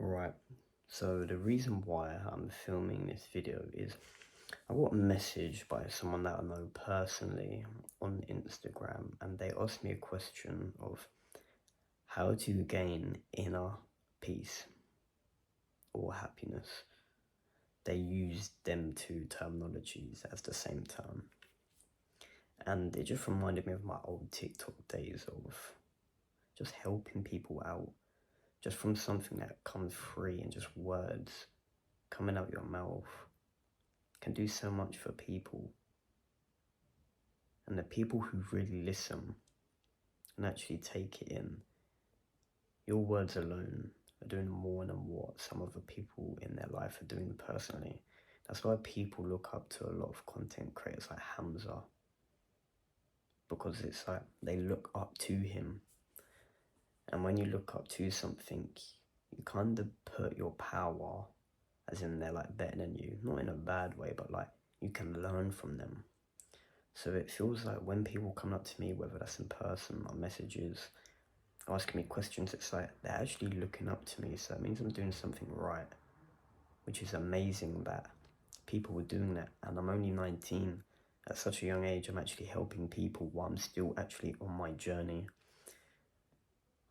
Right, so the reason why I'm filming this video is I got a message by someone that I know personally on Instagram, and they asked me a question of how to gain inner peace or happiness. They used them two terminologies as the same term, and it just reminded me of my old TikTok days of just helping people out, just from something that comes free and just words coming out your mouth can do so much for people. And the people who really listen and actually take it in, your words alone are doing more than what some other people in their life are doing personally. That's why people look up to a lot of content creators like Hamza, because it's like they look up to him. And when you look up to something, you kind of put your power, as in they're like better than you, not in a bad way, but like you can learn from them. So it feels like when people come up to me, whether that's in person or messages, asking me questions, it's like they're actually looking up to me. So it means I'm doing something right, which is amazing that people were doing that. And I'm only 19. At such a young age, I'm actually helping people while I'm still actually on my journey.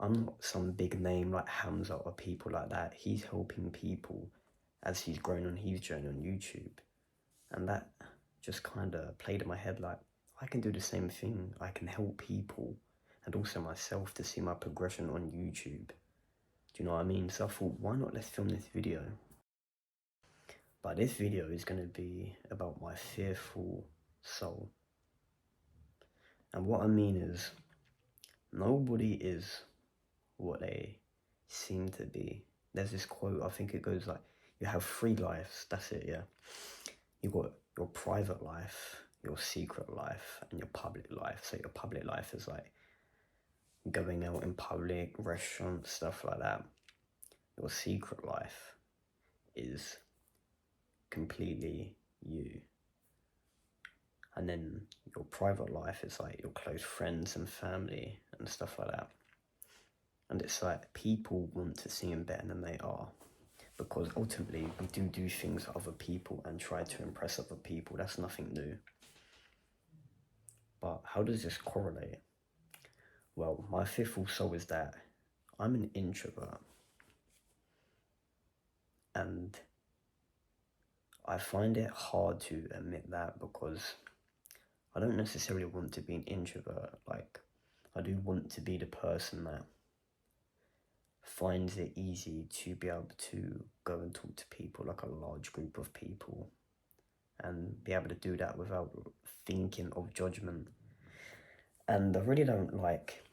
I'm not some big name like Hamza or people like that. He's helping people as he's grown on his journey on YouTube. And that just kind of played in my head like, I can do the same thing. I can help people and also myself to see my progression on YouTube. Do you know what I mean? So I thought, why not let's film this video? But this video is going to be about my fearful soul. And what I mean is, nobody is what they seem to be. There's this quote, I think it goes like, you have 3 lives, that's it, yeah. You got your private life, your secret life, and your public life. So your public life is like going out in public, restaurants, stuff like that. Your secret life is completely you. And then your private life is like your close friends and family and stuff like that. And it's like people want to seem better than they are, because ultimately we do things for other people and try to impress other people. That's nothing new. But how does this correlate? Well, my fearful soul is that I'm an introvert, and I find it hard to admit that because I don't necessarily want to be an introvert. Like, I do want to be the person that finds it easy to be able to go and talk to people, like a large group of people, and be able to do that without thinking of judgment. And I really don't like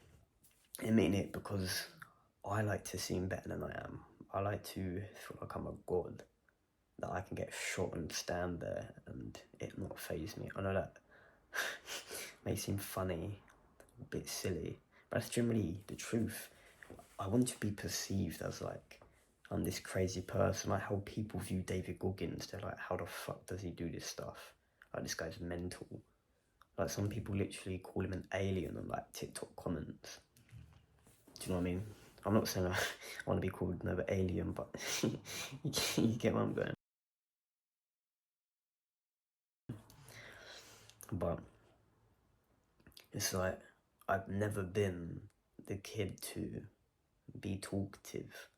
admitting it because I like to seem better than I am. I like to feel like I'm a god, that I can get shot and stand there and it not faze me. I know that may seem funny, a bit silly, but that's generally the truth. I want to be perceived as like, I'm this crazy person, like how people view David Goggins. They're like, how the fuck does he do this stuff? Like, this guy's mental. Like, some people literally call him an alien on like TikTok comments. Do you know what I mean? I'm not saying I want to be called another alien, but you get where I'm going. But it's like, I've never been the kid to be talkative.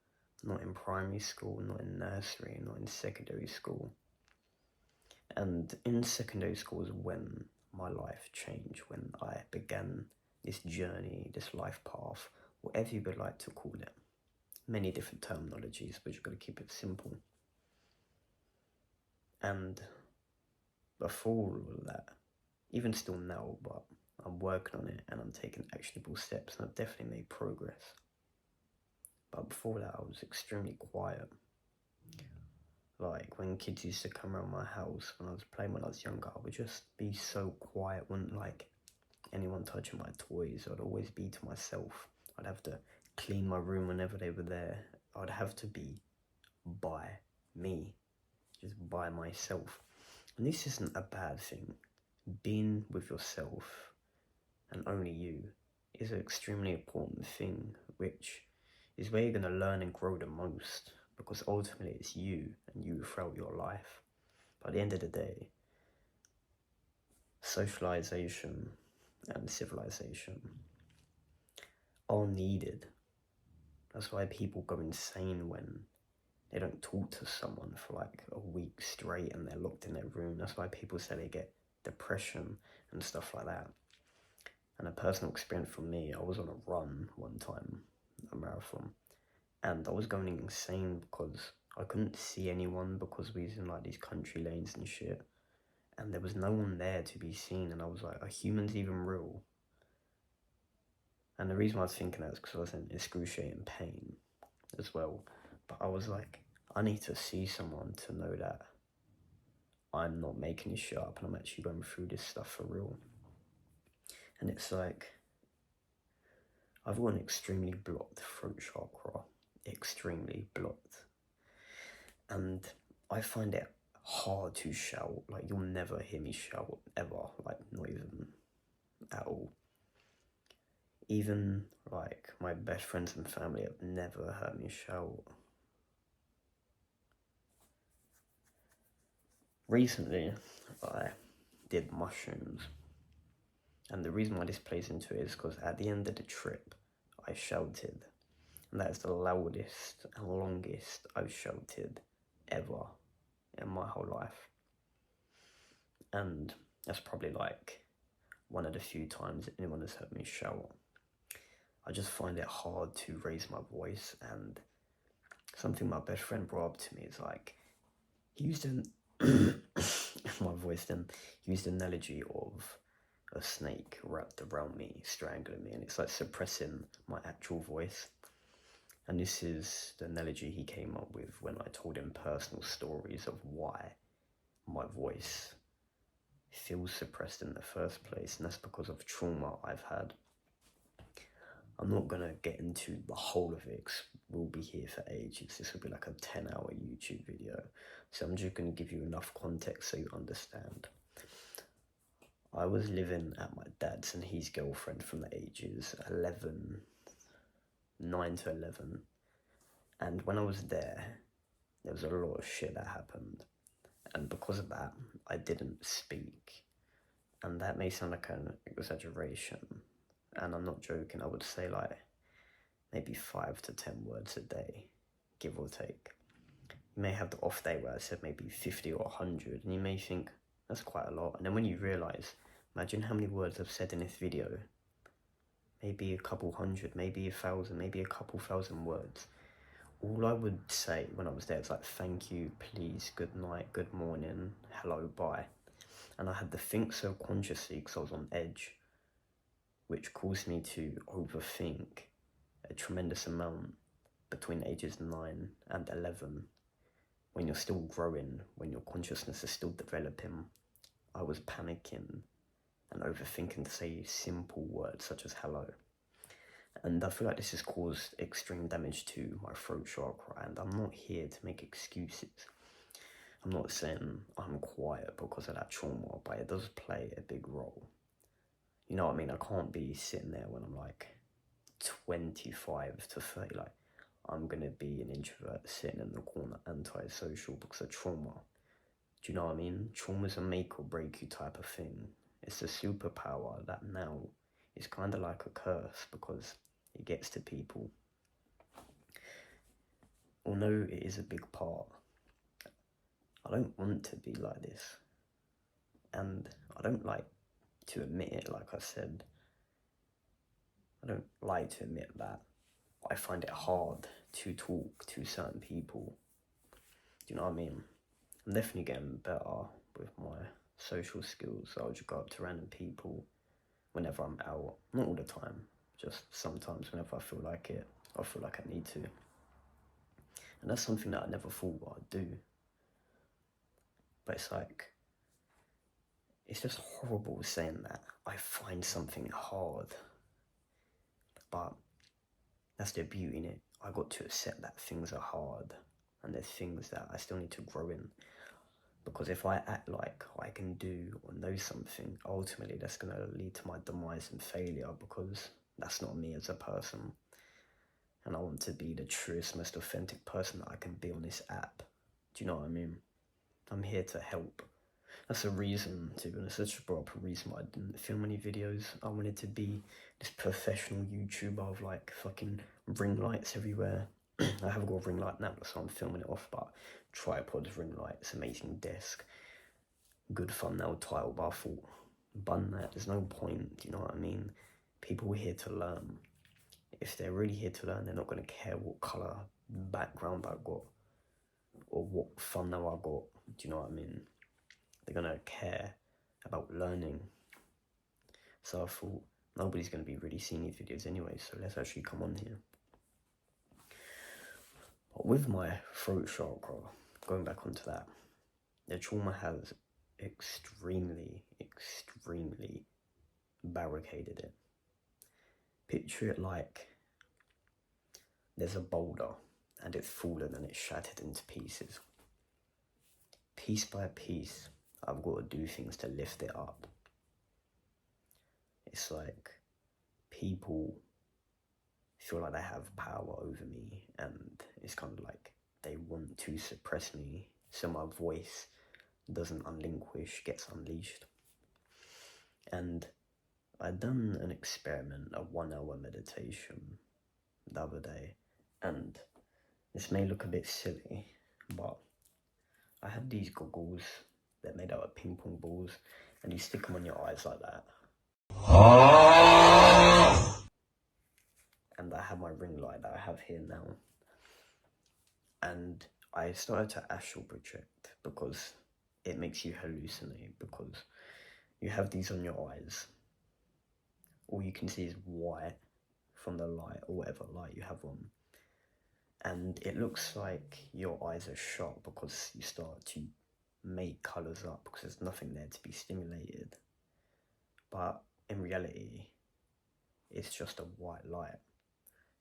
Not in primary school, not in nursery, not in secondary school. And in secondary school is when my life changed, when I began this journey, this life path, whatever you would like to call it. Many different terminologies, but you've got to keep it simple. And before all of that, even still now, but I'm working on it and I'm taking actionable steps and I've definitely made progress. But before that, I was extremely quiet. Like, when kids used to come around my house when I was playing when I was younger, I would just be so quiet, wouldn't like anyone touching my toys. I'd always be to myself. I'd have to clean my room whenever they were there. I'd have to be by me, just by myself. And this isn't a bad thing. Being with yourself and only you is an extremely important thing, which is where you're going to learn and grow the most, because ultimately it's you and you throughout your life. But at the end of the day, socialization and civilization are needed. That's why people go insane when they don't talk to someone for like a week straight and they're locked in their room. That's why people say they get depression and stuff like that. And a personal experience from me, I was on a run one time, a marathon, and I was going insane because I couldn't see anyone because we was in like these country lanes and shit, and there was no one there to be seen, and I was like, are humans even real? And the reason why I was thinking that is because I was in excruciating pain as well. But I was like, I need to see someone to know that I'm not making this shit up and I'm actually going through this stuff for real. And it's like, I've got an extremely blocked throat chakra, extremely blocked. And I find it hard to shout. Like, you'll never hear me shout ever, like, not even at all. Even like my best friends and family have never heard me shout. Recently, I did mushrooms, and the reason why this plays into it is because at the end of the trip, I shouted, and that is the loudest and longest I've shouted ever in my whole life. And that's probably like one of the few times anyone has heard me shout. I just find it hard to raise my voice, and something my best friend brought up to me is like, he used my voice then, he used an analogy of a snake wrapped around me, strangling me, and it's like suppressing my actual voice. And this is the analogy he came up with when I told him personal stories of why my voice feels suppressed in the first place, and that's because of trauma I've had. I'm not going to get into the whole of it, 'cause we'll be here for ages. This will be like a 10-hour YouTube video. So I'm just going to give you enough context so you understand. I was living at my dad's and his girlfriend from the ages 9 to 11. And when I was there was a lot of shit that happened. And because of that, I didn't speak. And that may sound like an exaggeration. And I'm not joking, I would say like maybe 5 to 10 words a day, give or take. You may have the off day where I said maybe 50 or 100, and you may think that's quite a lot. And then when you realize, imagine how many words I've said in this video. Maybe a couple hundred, maybe 1,000, maybe a couple thousand words. All I would say when I was there is like, thank you, please, good night, good morning, hello, bye. And I had to think so consciously because I was on edge, which caused me to overthink a tremendous amount between ages 9 and 11. When you're still growing, when your consciousness is still developing, I was panicking and overthinking to say simple words such as hello. And I feel like this has caused extreme damage to my throat chakra, and I'm not here to make excuses. I'm not saying I'm quiet because of that trauma, but it does play a big role. You know what I mean? I can't be sitting there when I'm like 25 to 30, like, I'm going to be an introvert sitting in the corner, antisocial because of trauma. Do you know what I mean? Trauma's a make or break you type of thing. It's a superpower that now is kind of like a curse because it gets to people. Although it is a big part, I don't want to be like this. And I don't like to admit it, like I said. I don't like to admit that I find it hard to talk to certain people. Do you know what I mean? I'm definitely getting better with my social skills. I'll just go up to random people whenever I'm out. Not all the time, just sometimes whenever I feel like it, I feel like I need to. And that's something that I never thought I'd do. But it's like, it's just horrible saying that I find something hard. But that's the beauty in it. I got to accept that things are hard and there's things that I still need to grow in. Because if I act like I can do or know something, ultimately that's going to lead to my demise and failure, because that's not me as a person. and I want to be the truest, most authentic person that I can be on this app. Do you know what I mean? I'm here to help. That's a reason, to be honest. That's just brought up a reason why I didn't film any videos. I wanted to be this professional YouTuber with like fucking ring lights everywhere. I haven't got a ring light now, so I'm filming it off, but tripods, ring lights, amazing desk, good thumbnail title, but I thought, bun that, there's no point, do you know what I mean? People are here to learn. If they're really here to learn, they're not going to care what colour background I got or what thumbnail I got, do you know what I mean? They're going to care about learning. So I thought, nobody's going to be really seeing these videos anyway, so let's actually come on here. But with my throat chakra, going back onto that, the trauma has extremely barricaded it. Picture it like there's a boulder and it's fallen and it's shattered into pieces. Piece by piece, I've got to do things to lift it up. It's like people feel like they have power over me, and it's kind of like they want to suppress me so my voice doesn't unlinquish, gets unleashed. And I'd done an experiment, a 1 hour meditation the other day, and this may look a bit silly, but I had these goggles that made out of ping pong balls, and you stick them on your eyes like that. And I have my ring light that I have here now. And I started to astral project because it makes you hallucinate, because you have these on your eyes. All you can see is white from the light, or whatever light you have on. And it looks like your eyes are shut because you start to make colours up because there's nothing there to be stimulated. But in reality, it's just a white light.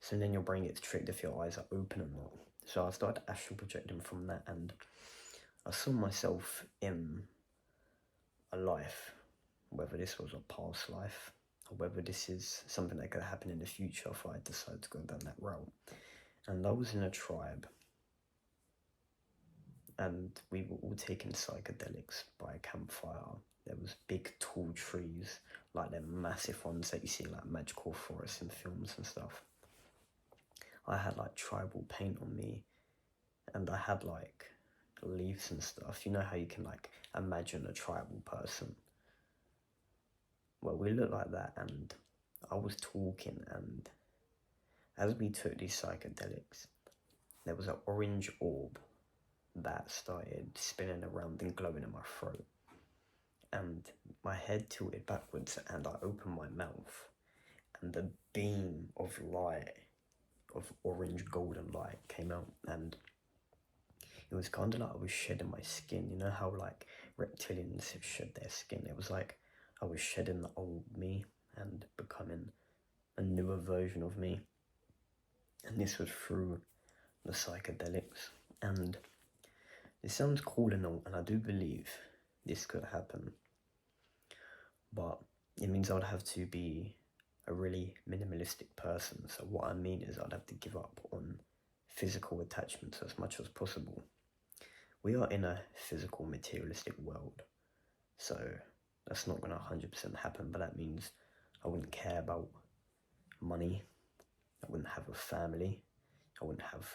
So then your brain gets tricked if your eyes are open or not. So I started astral projecting from that, and I saw myself in a life, whether this was a past life, or whether this is something that could happen in the future if I decide to go down that route. And I was in a tribe, and we were all taking psychedelics by a campfire. There was big tall trees, like them massive ones that you see in like magical forests in films and stuff. I had like tribal paint on me, and I had like leaves and stuff. You know how you can like imagine a tribal person? Well, we looked like that, and I was talking, and as we took these psychedelics, there was an orange orb that started spinning around and glowing in my throat. And my head tilted backwards, and I opened my mouth, and a beam of light, of orange golden light, came out, and it was kind of like I was shedding my skin. You know how like reptilians shed their skin? It was like I was shedding the old me and becoming a newer version of me. And this was through the psychedelics. And it sounds cool and all, and I do believe this could happen. But it means I would have to be a really minimalistic person. So what I mean is I'd have to give up on physical attachments as much as possible. We are in a physical, materialistic world, so that's not going to 100% happen, but that means I wouldn't care about money, I wouldn't have a family, I wouldn't have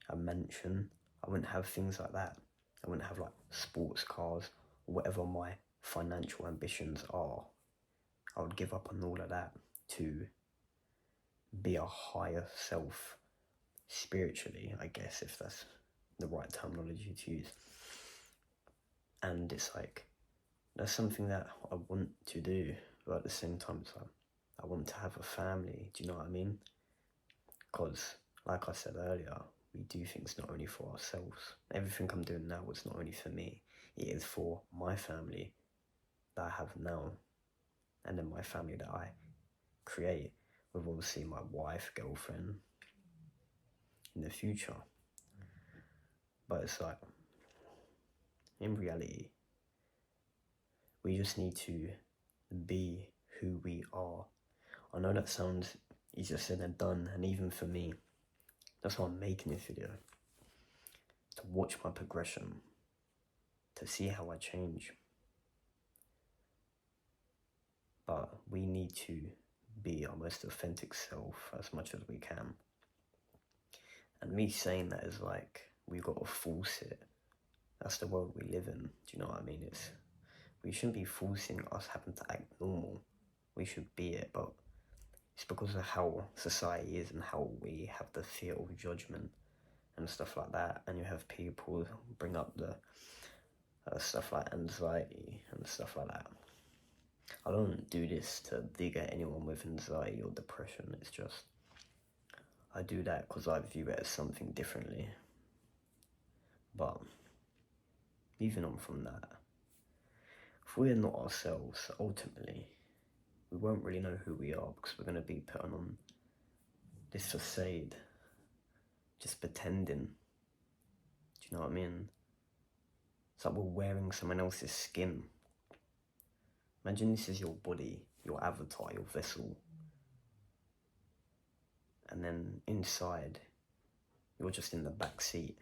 a mansion, I wouldn't have things like that. I wouldn't have like sports cars, or whatever my financial ambitions are. I would give up on all of that to be a higher self spiritually, I guess, if that's the right terminology to use. And it's like, that's something that I want to do, but at the same time it's like, I want to have a family, do you know what I mean? Because, like I said earlier, we do things not only for ourselves. Everything I'm doing now is not only for me, it is for my family that I have now, and then my family that I create with obviously my wife, girlfriend in the future. But it's like, in reality, we just need to be who we are. I know that sounds easier said than done, and even for me, That's why I'm making this video. To watch my progression. To see how I change. But we need to be our most authentic self as much as we can. And me saying that is like, we've got to force it. That's the world we live in. Do you know what I mean? We shouldn't be forcing us having to act normal. We should be it, but it's because of how society is and how we have the fear of judgment and stuff like that. And you have people bring up the stuff like anxiety and stuff like that. I don't do this to dig at anyone with anxiety or depression. It's just, I do that because I view it as something differently. But moving on from that, if we're not ourselves, ultimately, we won't really know who we are because we're going to be putting on this facade, just pretending. Do you know what I mean? It's like we're wearing someone else's skin. Imagine this is your body, your avatar, your vessel. And then inside, you're just in the back seat.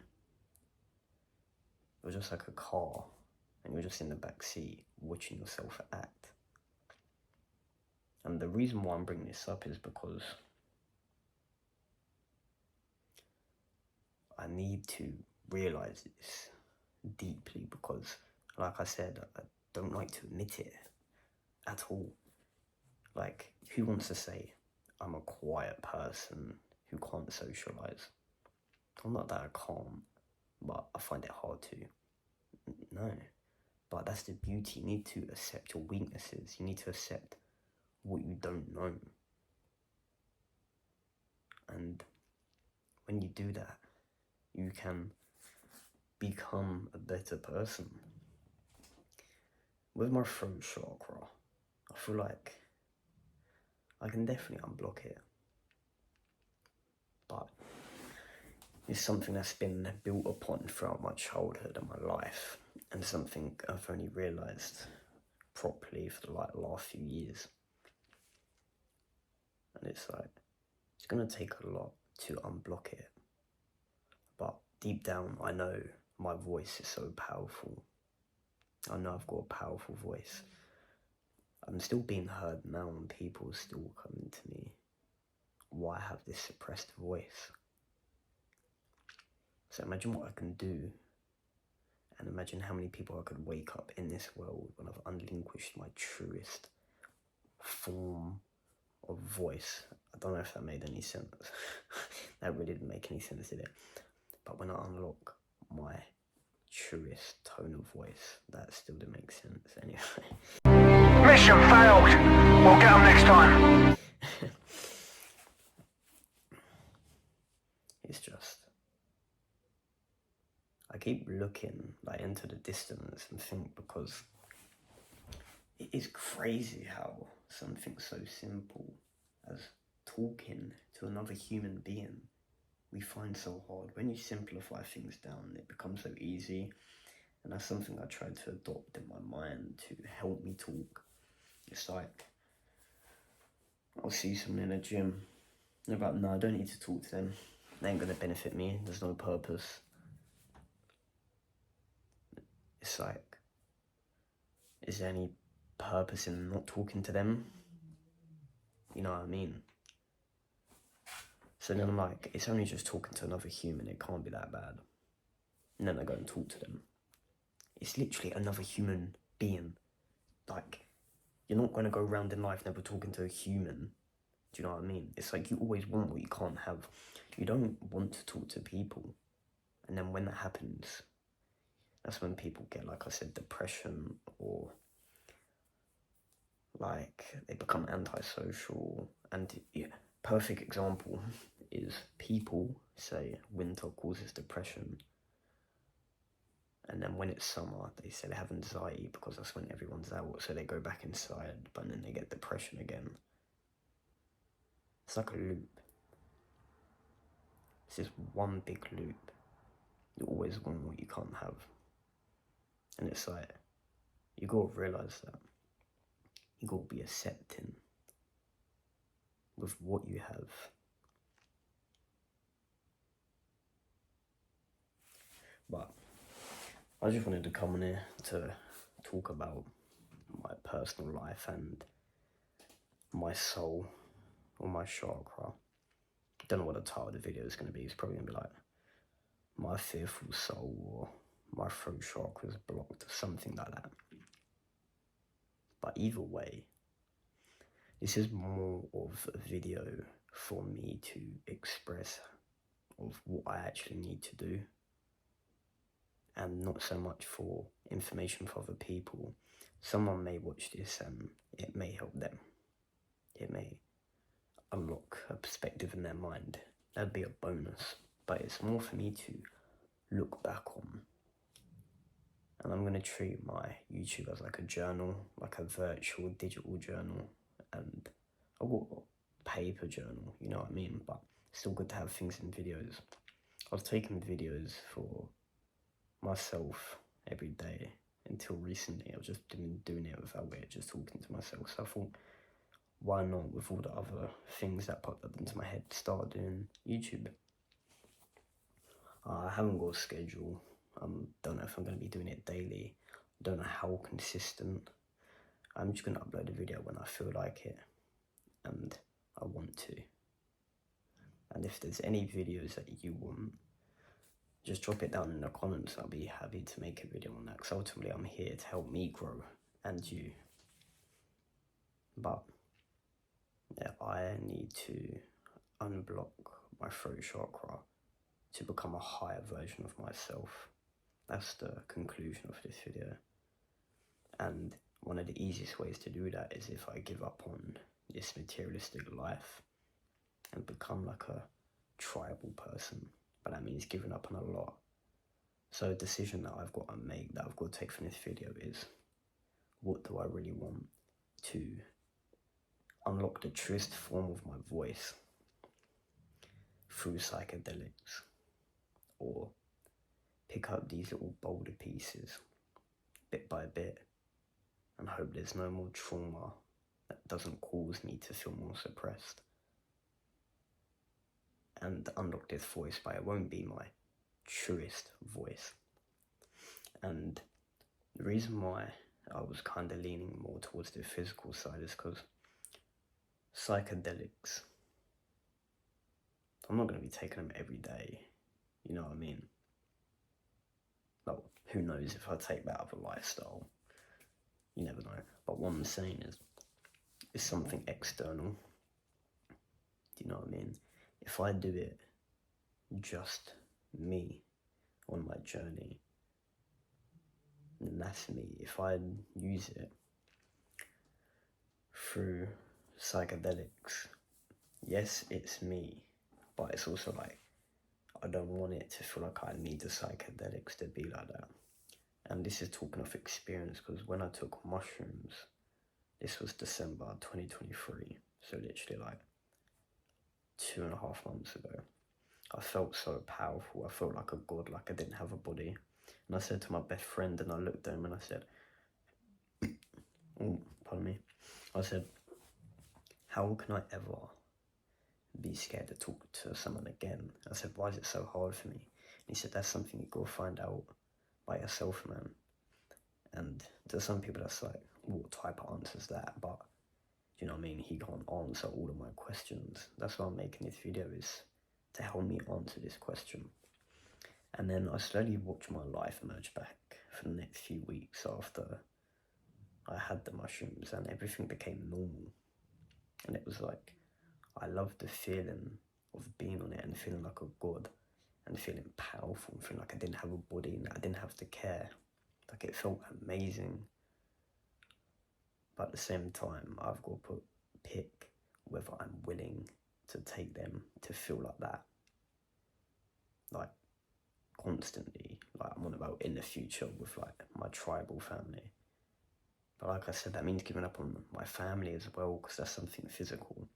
You're just like a car, and you're just in the back seat watching yourself act. And the reason why I'm bringing this up is because I need to realize this deeply, because, like I said, I don't like to admit it at all. Like, who wants to say, I'm a quiet person who can't socialize? I'm not that I can't, but I find it hard to. No. But that's the beauty. You need to accept your weaknesses. You need to accept what you don't know. And when you do that, you can become a better person. With my throat chakra, I feel like I can definitely unblock it. But it's something that's been built upon throughout my childhood and my life, and something I've only realised properly for the last few years. And it's like, it's going to take a lot to unblock it. But deep down, I know my voice is so powerful. I know I've got a powerful voice. I'm still being heard now, and people are still coming to me. Why I have this suppressed voice? So imagine what I can do, and imagine how many people I could wake up in this world when I've unrelinquished my truest form of voice. I don't know if that made any sense. That really didn't make any sense, did it? But when I unlock my truest tone of voice, that still didn't make sense anyway. Mission failed. We'll get them next time. It's just, I keep looking like into the distance and think, because it is crazy how something so simple as talking to another human being we find so hard. When you simplify things down, it becomes so easy. And that's something I tried to adopt in my mind to help me talk. It's like, I'll see someone in a gym, they're like, no, I don't need to talk to them. They ain't gonna benefit me, there's no purpose. It's like, is there any purpose in not talking to them? You know what I mean? So then I'm like, it's only just talking to another human, it can't be that bad. And then I go and talk to them. It's literally another human being. Like, you're not going to go around in life never talking to a human. Do you know what I mean? It's like you always want what you can't have. You don't want to talk to people. And then when that happens, that's when people get, like I said, depression, or like they become antisocial. And yeah, perfect example is people say winter causes depression. And then when it's summer, they say they have anxiety because that's when everyone's out, so they go back inside, but then they get depression again. It's like a loop. It's just one big loop. You always want what you can't have. And it's like, you gotta realise that. You gotta be accepting with what you have. But I just wanted to come on here to talk about my personal life and my soul, or my chakra. Don't know what the title of the video is going to be. It's probably going to be like my fearful soul, or my throat chakra is blocked, or something like that. But either way, this is more of a video for me to express of what I actually need to do, and not so much for information for other people. Someone may watch this and it may help them. It may unlock a perspective in their mind. That'd be a bonus. But it's more for me to look back on. And I'm going to treat my YouTube as like a journal, like a virtual digital journal. And I've got a paper journal, you know what I mean? But it's still good to have things in videos. I was taking videos for myself every day until recently. I've just been doing it without it, just talking to myself. So I thought, why not, with all the other things that popped up into my head, start doing YouTube? I haven't got a schedule. Don't know if I'm going to be doing it daily. Don't know how consistent. I'm just going to upload a video when I feel like it and I want to. And if there's any videos that you want, just drop it down in the comments. I'll be happy to make a video on that, because ultimately I'm here to help me grow and you. But yeah, I need to unblock my throat chakra to become a higher version of myself. That's the conclusion of this video. And one of the easiest ways to do that is if I give up on this materialistic life and become like a tribal person. But that means giving up on a lot. So a decision that I've got to make, that I've got to take from this video is, what do I really want? To unlock the truest form of my voice through psychedelics, or pick up these little boulder pieces bit by bit and hope there's no more trauma that doesn't cause me to feel more suppressed, and unlock this voice, but it won't be my truest voice. And the reason why I was kind of leaning more towards the physical side is because psychedelics, I'm not going to be taking them every day, you know what I mean? Well, who knows if I take that other lifestyle, you never know. But what I'm saying is, it's something external, do you know what I mean? If I do it just me on my journey, then that's me. If I use it through psychedelics, yes, it's me, but it's also like, I don't want it to feel like I need the psychedelics to be like that. And this is talking of experience, because when I took mushrooms, this was December 2023, so literally like 2.5 months ago, I felt so powerful. I felt like a god, like I didn't have a body. And I said to my best friend, and I looked at him and I said, oh, pardon me. I said, how can I ever be scared to talk to someone again? I said, why is it so hard for me? And he said, that's something you gotta find out by yourself, man. And to some people that's like, what type of answer is that? But, you know what I mean, he can't answer all of my questions. That's why I'm making this video, is to help me answer this question. And then I slowly watched my life emerge back for the next few weeks after I had the mushrooms, and everything became normal. And it was like, I loved the feeling of being on it and feeling like a god and feeling powerful and feeling like I didn't have a body and I didn't have to care. Like, it felt amazing. But at the same time, I've got to pick whether I'm willing to take them to feel like that. Like, constantly. Like, I'm on about in the future with like my tribal family. But like I said, that means giving up on my family as well, because that's something physical.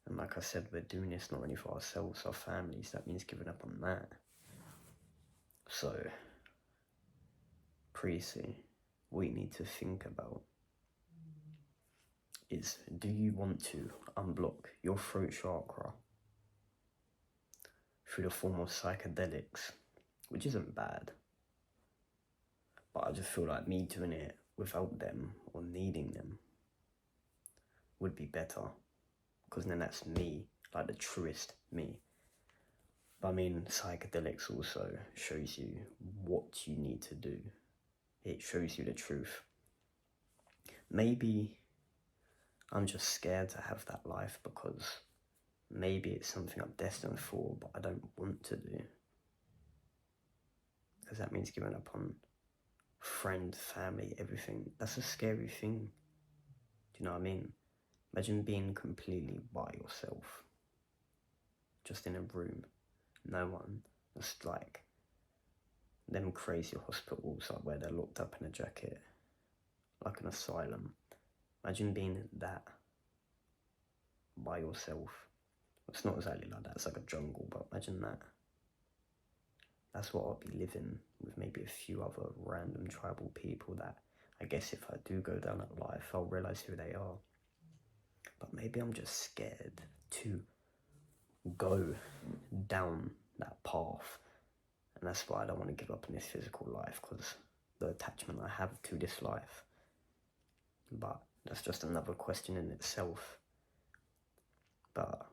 And like I said, we're doing this not only for ourselves, our families. That means giving up on that. So, Precy, what you need to think about is, do you want to unblock your throat chakra through the form of psychedelics, which isn't bad. But I just feel like me doing it without them or needing them would be better. Because then that's me, like the truest me. But I mean, psychedelics also shows you what you need to do. It shows you the truth. Maybe I'm just scared to have that life because maybe it's something I'm destined for, but I don't want to do. Because that means giving up on friends, family, everything. That's a scary thing. Do you know what I mean? Imagine being completely by yourself. Just in a room. No one. Just like them crazy hospitals like where they're locked up in a jacket. Like an asylum. Imagine being that by yourself. It's not exactly like that, it's like a jungle, but imagine that. That's what I'll be living with maybe a few other random tribal people that I guess if I do go down that life, I'll realise who they are. But maybe I'm just scared to go down that path. And that's why I don't want to give up on this physical life, because the attachment I have to this life. But that's just another question in itself. But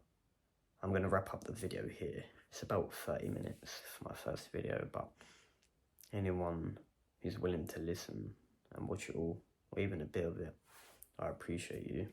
I'm going to wrap up the video here. It's about 30 minutes for my first video, but anyone who's willing to listen and watch it all, or even a bit of it, I appreciate you.